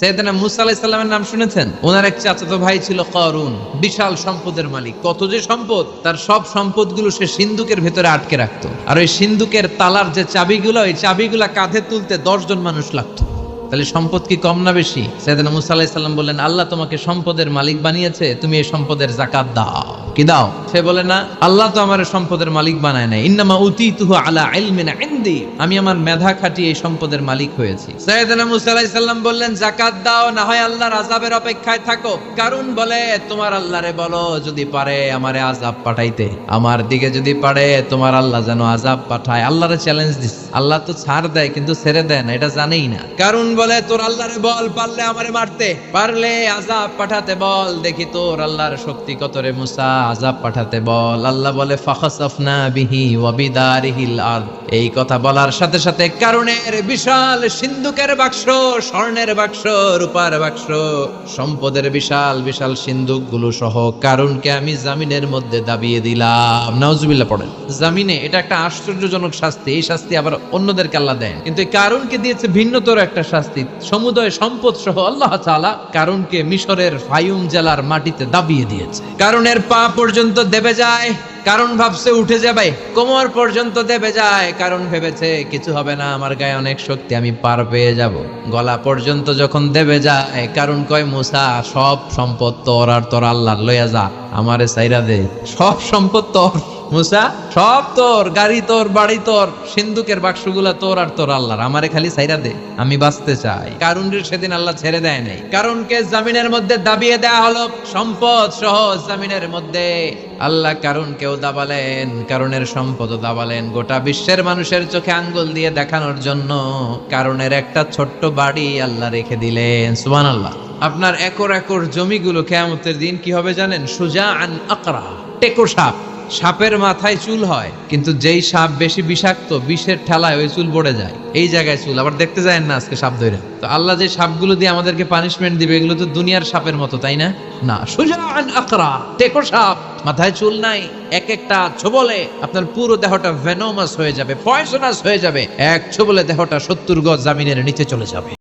সাইয়েদনা মুসা আলাইহিস সালামের নাম শুনেছেন? ওনার এক চাচাতো ভাই ছিল কারুন, বিশাল সম্পদের মালিক। কত যে সম্পদ, তার সব সম্পদগুলো সে সিন্ধুকের ভেতরে আটকে রাখতো। আর ওই সিন্ধুকের তালার যে চাবিগুলো, ওই চাবিগুলা কাঁধে তুলতে 10 জন মানুষ লাগতো। তাহলে সম্পদ কি কম না বেশি? সাইয়েদনা মুসা আলাইহিস সালাম বললেন, আল্লাহ তোমাকে সম্পদের মালিক বানিয়েছে, তুমি এই সম্পদের যাকাত দাও। কি দাও? সে বলে, না, আল্লাহ তো আমার সম্পদের মালিক বানায় নাই, ইন্নামা উতীতুহু আলা ইলমিন ইনদি, আমি আমার মেধা খাটিয়ে এই সম্পদের মালিক হয়েছি। সাইয়েদনা মুসা আলাইহিস সালাম বললেন, যাকাত দাও, না হয় আল্লাহর আযাবের অপেক্ষায় থাকো। কারণ বলে, তোমার আল্লাহরে বলো যদি পারে আমারে আযাব পাঠাইতে, আমার দিকে যদি পারে তোমার আল্লাহ যেন আযাব পাঠায়। আল্লাহরে চ্যালেঞ্জ দিস। আল্লাহ তো ছাড় দেয় কিন্তু ছেড়ে দেয় না, এটা জানেই না। কারণ বলে, তোর আল্লাহরে বল, পারলে আমারে মারতে, পারলে আযাব পাঠাতে বল, দেখি তোর আল্লাহর শক্তি কত রে মুসা, আযাব পাঠাতে বল। আল্লাহ বলে, ফাখাসাফনা বিহি ওয়া বিদারিহিল আরদ। এই কথা বলার সাথে সাথে কারুনের বিশাল সিন্ধুকের বাক্স, স্বর্ণের বাক্স, রূপার বাক্স, সম্পদের বিশাল বিশাল সিন্ধুকগুলো সহ কারুনকে আমি জামিনের মধ্যে দাবিয়ে দিলাম। নাউজুবিল্লাহ পড়েন। জামিনে, এটা একটা আশ্চর্যজনক শাস্তি। এই শাস্তি আবার অন্যদেরকে আল্লাহ দেন, কিন্তু এই কারুনকে দিয়েছে ভিন্নতর একটা শাস্তি। সমুদয় সম্পদ সহ আল্লাহ তাআলা কারুনকে মিশরের ফায়ুম জেলার মাটিতে দাবিয়ে দিয়েছে। কারুনের পা পর্যন্ত দেবে যায়, কারণ ভাবছে উঠে যাবে, কোমর পর্যন্ত দেবে যায়, কারণ ভেবেছে কিছু হবে না, আমার গায়ে অনেক শক্তি, আমি পার পেয়ে যাব। গলা পর্যন্ত যখন দেবে যায়, কারণ কয়, মুসা, সব সম্পদ তোর, আর তোর আল্লাহ লইয়া যা, আমারে সাইরা দে, সব সম্পদ তোর। মুসা, সব তোর, গাড়ি তোর, বাড়ি তোর, সিন্ধুকের বাক্সগুলা তোর আর তোর আল্লাহর, আমারে খালি সাইরা দে, আমি বাঁচতে চাই। কারুনের সেদিন আল্লাহ ছেড়ে দেয় নাই। কারুনকে জামিনের মধ্যে দাবিয়ে দেয়া হলো, সম্পদ সহ জামিনের মধ্যে। আল্লাহ কারুনকেও দাবালেন, কারুনের সম্পদও দাবালেন, গোটা বিশ্বের মানুষের চোখে আঙ্গুল দিয়ে দেখানোর জন্য কারুনের একটা ছোট্ট বাড়ি আল্লাহ রেখে দিলেন। সুবহানাল্লাহ। আপনার একর একর জমিগুলো কিয়ামতের দিন কি হবে জানেন? সুজাআন আকরা, টেকো সাপ। সাপের মাথায় চুল হয়, কিন্তু যেই সাপ বেশি বিষাক্ত, বিষের ঠেলায় ওই চুল পড়ে যায়, এই জায়গায় চুল। আবার দেখতে যায় না আজকে সাপ ধরে। তো আল্লাহ যে সাপগুলো দিয়ে আমাদেরকে পানিশমেন্ট দিবে, এগুলো তো দুনিয়ার সাপের মতো, তাই না? না, সুজাআন আকরা, টেকো সাপ, মাথায় চুল নাই, এক একটা ছোবলে আপনার পুরো দেহটা ভেনোমাস হয়ে যাবে, পয়জনাস হয়ে যাবে। এক ছোবলে দেহটা 70 গজ জামিনের নিচে চলে যাবে।